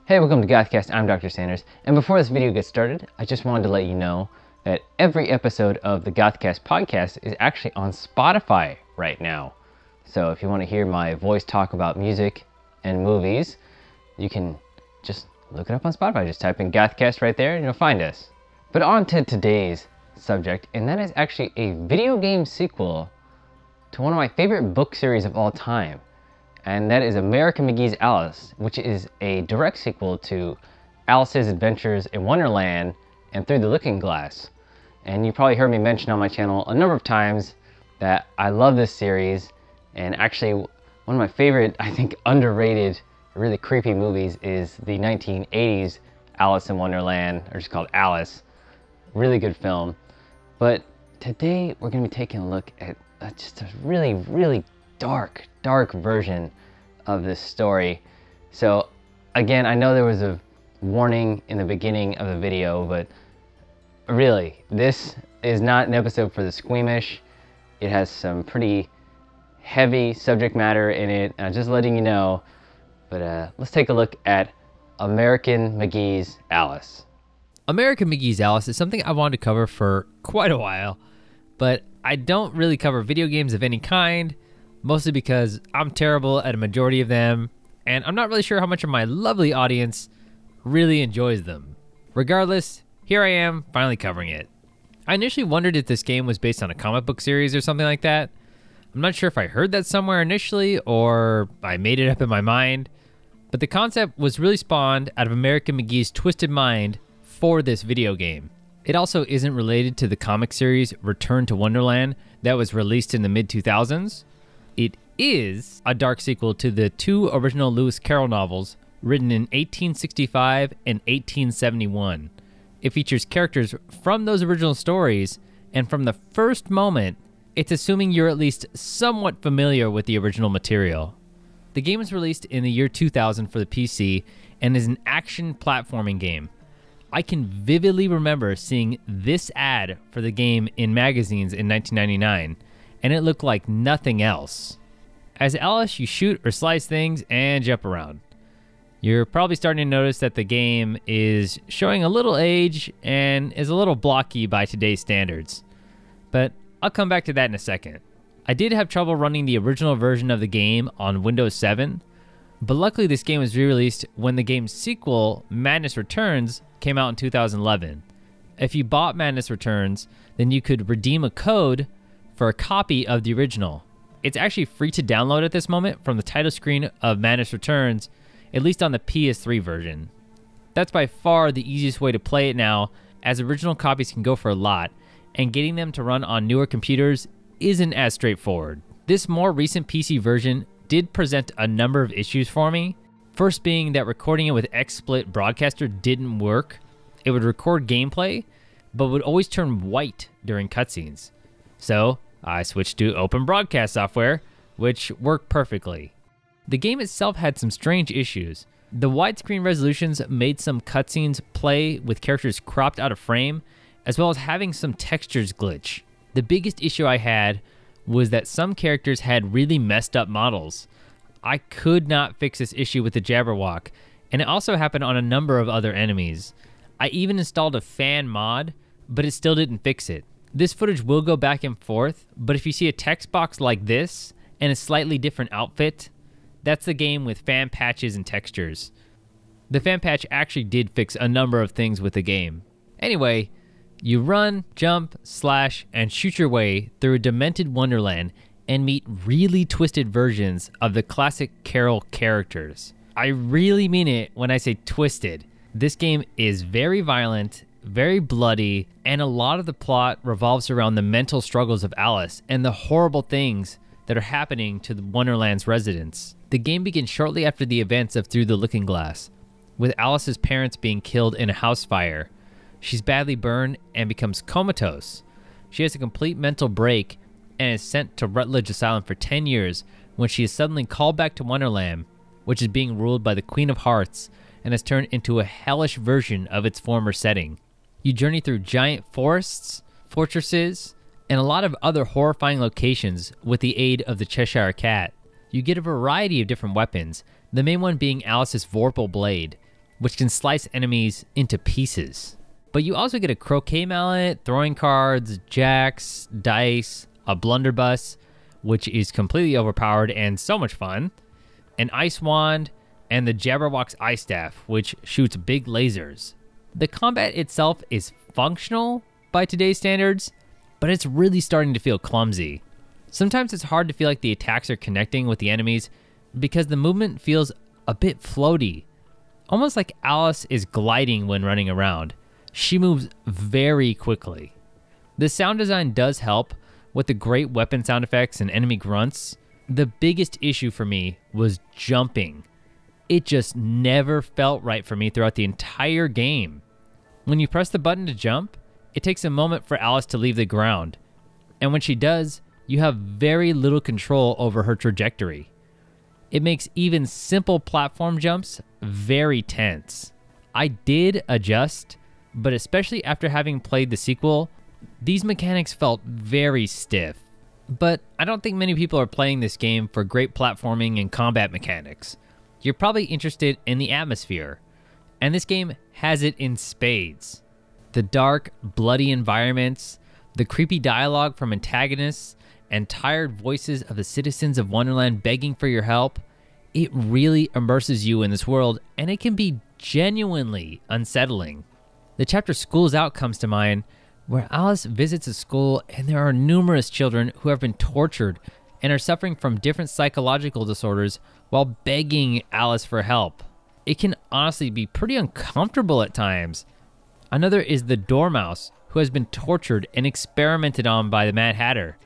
Hey, welcome to GothCast. I'm Dr. Sanders, and before this video gets started, I just wanted to let you know that every episode of the GothCast podcast is actually on Spotify right now. So if you want to hear my voice talk about music and movies, you can just look it up on Spotify. Just type in GothCast right there and you'll find us. But on to today's subject, and that is actually a video game sequel to one of my favorite book series of all time. And that is American McGee's Alice, which is a direct sequel to Alice's Adventures in Wonderland and Through the Looking Glass. And you probably heard me mention on my channel a number of times that I love this series, and actually one of my favorite, I think underrated, really creepy movies is the 1980s Alice in Wonderland, or just called Alice. Really good film. But today we're going to be taking a look at just a really dark version of this story. So again, I know there was a warning in the beginning of the video, but really, this is not an episode for the squeamish. It has some pretty heavy subject matter in it, just letting you know. But let's take a look at American McGee's Alice. American McGee's Alice is something I wanted to cover for quite a while, but I don't really cover video games of any kind, mostly because I'm terrible at a majority of them, and I'm not really sure how much of my lovely audience really enjoys them. Regardless, here I am, finally covering it. I initially wondered if this game was based on a comic book series or something like that. I'm not sure if I heard that somewhere initially, or I made it up in my mind, but the concept was really spawned out of American McGee's twisted mind for this video game. It also isn't related to the comic series Return to Wonderland that was released in the mid-2000s. It is a dark sequel to the two original Lewis Carroll novels written in 1865 and 1871. It features characters from those original stories, and from the first moment, it's assuming you're at least somewhat familiar with the original material. The game was released in the year 2000 for the PC and is an action platforming game. I can vividly remember seeing this ad for the game in magazines in 1999, and it looked like nothing else. As Alice, you shoot or slice things and jump around. You're probably starting to notice that the game is showing a little age and is a little blocky by today's standards, but I'll come back to that in a second. I did have trouble running the original version of the game on Windows 7, but luckily this game was re-released when the game's sequel, Madness Returns, came out in 2011. If you bought Madness Returns, then you could redeem a code for a copy of the original. It's actually free to download at this moment from the title screen of Madness Returns, at least on the PS3 version. That's by far the easiest way to play it now, as original copies can go for a lot, and getting them to run on newer computers isn't as straightforward. This more recent PC version did present a number of issues for me. First being that recording it with XSplit Broadcaster didn't work. It would record gameplay, but would always turn white during cutscenes. So I switched to Open Broadcast software, which worked perfectly. The game itself had some strange issues. The widescreen resolutions made some cutscenes play with characters cropped out of frame, as well as having some textures glitch. The biggest issue I had was that some characters had really messed up models. I could not fix this issue with the Jabberwock, and it also happened on a number of other enemies. I even installed a fan mod, but it still didn't fix it. This footage will go back and forth, but if you see a text box like this and a slightly different outfit, that's the game with fan patches and textures. The fan patch actually did fix a number of things with the game. Anyway, you run, jump, slash, and shoot your way through a demented wonderland and meet really twisted versions of the classic Carroll characters. I really mean it when I say twisted. This game is very violent, very bloody, and a lot of the plot revolves around the mental struggles of Alice and the horrible things that are happening to the Wonderland's residents. The game begins shortly after the events of Through the Looking Glass, with Alice's parents being killed in a house fire. She's badly burned and becomes comatose. She has a complete mental break and is sent to Rutledge Asylum for 10 years when she is suddenly called back to Wonderland, which is being ruled by the Queen of Hearts and has turned into a hellish version of its former setting. You journey through giant forests, fortresses, and a lot of other horrifying locations with the aid of the Cheshire Cat. You get a variety of different weapons, the main one being Alice's Vorpal Blade, which can slice enemies into pieces. But you also get a croquet mallet, throwing cards, jacks, dice, a blunderbuss, which is completely overpowered and so much fun, an ice wand, and the Jabberwock's ice staff, which shoots big lasers. The combat itself is functional by today's standards, but it's really starting to feel clumsy. Sometimes it's hard to feel like the attacks are connecting with the enemies because the movement feels a bit floaty, almost like Alice is gliding when running around. She moves very quickly. The sound design does help with the great weapon sound effects and enemy grunts. The biggest issue for me was jumping. It just never felt right for me throughout the entire game. When you press the button to jump, it takes a moment for Alice to leave the ground, and when she does, you have very little control over her trajectory. It makes even simple platform jumps very tense. I did adjust, but especially after having played the sequel, these mechanics felt very stiff. But I don't think many people are playing this game for great platforming and combat mechanics. You're probably interested in the atmosphere, and this game has it in spades. The dark, bloody environments, the creepy dialogue from antagonists, and tired voices of the citizens of Wonderland begging for your help, it really immerses you in this world, and it can be genuinely unsettling. The chapter School's Out comes to mind, where Alice visits a school and there are numerous children who have been tortured and are suffering from different psychological disorders while begging Alice for help. It can honestly be pretty uncomfortable at times. Another is the Dormouse, who has been tortured and experimented on by the Mad Hatter.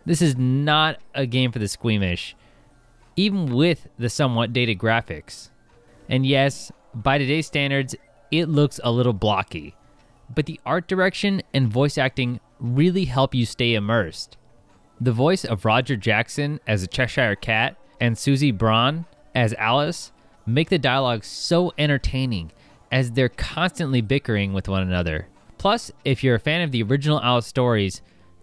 This is not a game for the squeamish, even with the somewhat dated graphics. And yes, by today's standards, it looks a little blocky, but the art direction and voice acting really help you stay immersed. The voice of Roger Jackson as the Cheshire Cat and Susie Braun as Alice make the dialogue so entertaining as they're constantly bickering with one another. Plus, if you're a fan of the original Alice stories,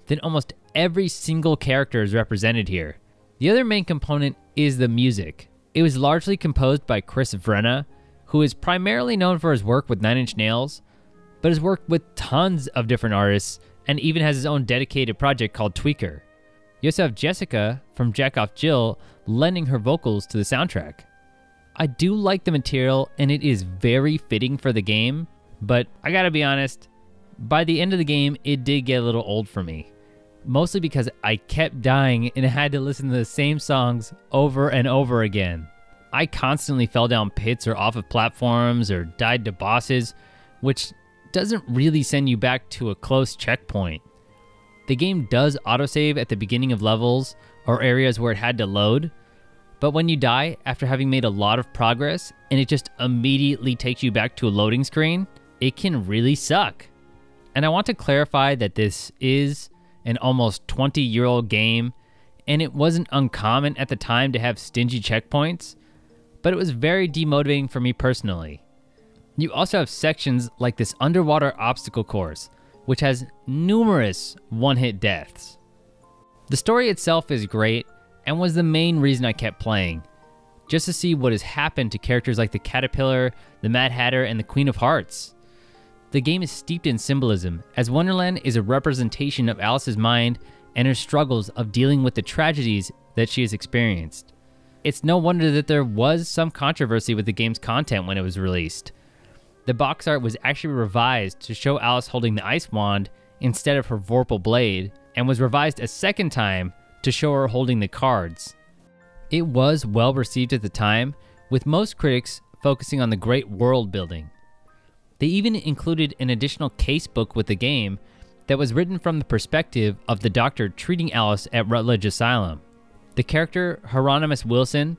then almost every single character is represented here. The other main component is the music. It was largely composed by Chris Vrenna, who is primarily known for his work with Nine Inch Nails, but has worked with tons of different artists and even has his own dedicated project called Tweaker. You also have Jessica from Jack Off Jill lending her vocals to the soundtrack. I do like the material and it is very fitting for the game, but I gotta be honest, by the end of the game, it did get a little old for me. Mostly because I kept dying and had to listen to the same songs over and over again. I constantly fell down pits or off of platforms or died to bosses, which doesn't really send you back to a close checkpoint. The game does autosave at the beginning of levels or areas where it had to load, but when you die after having made a lot of progress and it just immediately takes you back to a loading screen, it can really suck. And I want to clarify that this is an almost 20-year-old game, and it wasn't uncommon at the time to have stingy checkpoints, but it was very demotivating for me personally. You also have sections like this underwater obstacle course, which has numerous one-hit deaths. The story itself is great, and was the main reason I kept playing, just to see what has happened to characters like the Caterpillar, the Mad Hatter, and the Queen of Hearts. The game is steeped in symbolism, as Wonderland is a representation of Alice's mind and her struggles of dealing with the tragedies that she has experienced. It's no wonder that there was some controversy with the game's content when it was released. The box art was actually revised to show Alice holding the ice wand instead of her Vorpal blade, and was revised a second time to show her holding the cards. It was well received at the time, with most critics focusing on the great world building. They even included an additional casebook with the game that was written from the perspective of the doctor treating Alice at Rutledge Asylum. The character Hieronymus Wilson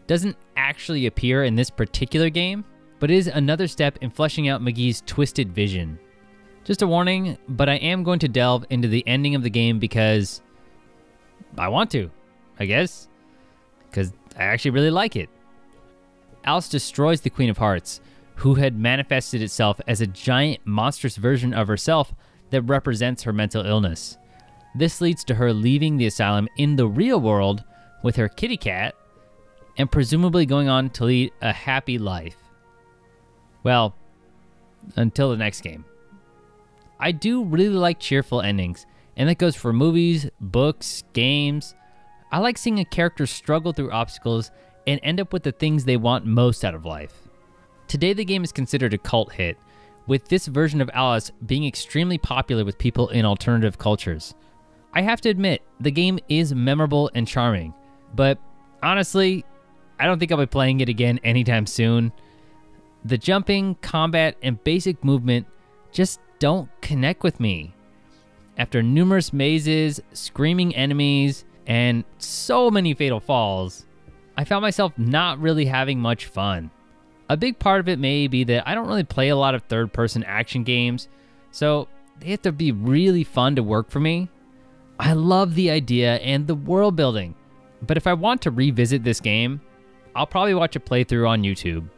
doesn't actually appear in this particular game, but is another step in fleshing out McGee's twisted vision. Just a warning, but I am going to delve into the ending of the game because I want to, I guess, because I actually really like it. Alice destroys the Queen of Hearts, who had manifested itself as a giant monstrous version of herself that represents her mental illness. This leads to her leaving the asylum in the real world with her kitty cat and presumably going on to lead a happy life. Well, until the next game. I do really like cheerful endings, and that goes for movies, books, games. I like seeing a character struggle through obstacles and end up with the things they want most out of life. Today the game is considered a cult hit, with this version of Alice being extremely popular with people in alternative cultures. I have to admit, the game is memorable and charming, but honestly, I don't think I'll be playing it again anytime soon. The jumping, combat, and basic movement just don't connect with me. After numerous mazes, screaming enemies, and so many fatal falls, I found myself not really having much fun. A big part of it may be that I don't really play a lot of third-person action games, so they have to be really fun to work for me. I love the idea and the world building, but if I want to revisit this game, I'll probably watch a playthrough on YouTube.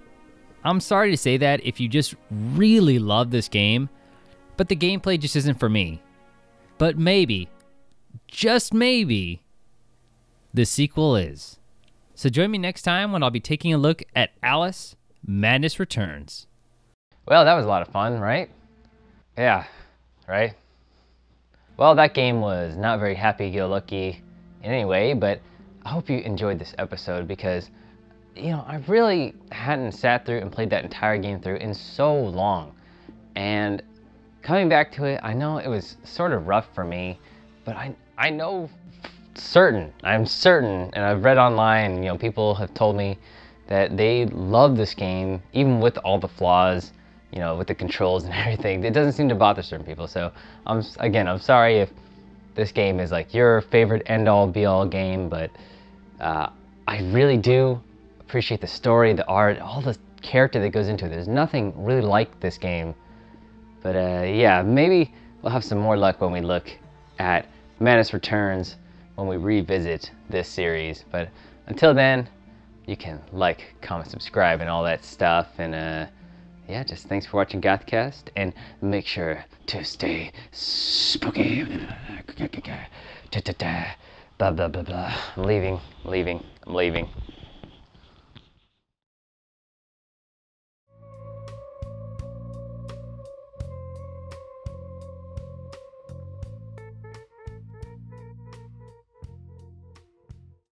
I'm sorry to say that if you just really love this game, but the gameplay just isn't for me. But maybe, just maybe, the sequel is. So join me next time when I'll be taking a look at Alice Madness Returns. Well, that was a lot of fun, right? Yeah, right? Well, that game was not very happy-go-lucky in any way, but I hope you enjoyed this episode because, you know, I really hadn't sat through and played that entire game through in so long. And coming back to it, I know it was sort of rough for me, but I know I'm certain, and I've read online, you know, people have told me that they love this game, even with all the flaws, you know, with the controls and everything. It doesn't seem to bother certain people. So I'm sorry if this game is like your favorite end-all be-all game, but I really do appreciate the story, the art, all the character that goes into it. There's nothing really like this game. But yeah, maybe we'll have some more luck when we look at Madness Returns, when we revisit this series. But until then, you can like, comment, subscribe, and all that stuff. And yeah, just thanks for watching GothCast, and make sure to stay spooky. Blah, blah, blah, blah. I'm leaving.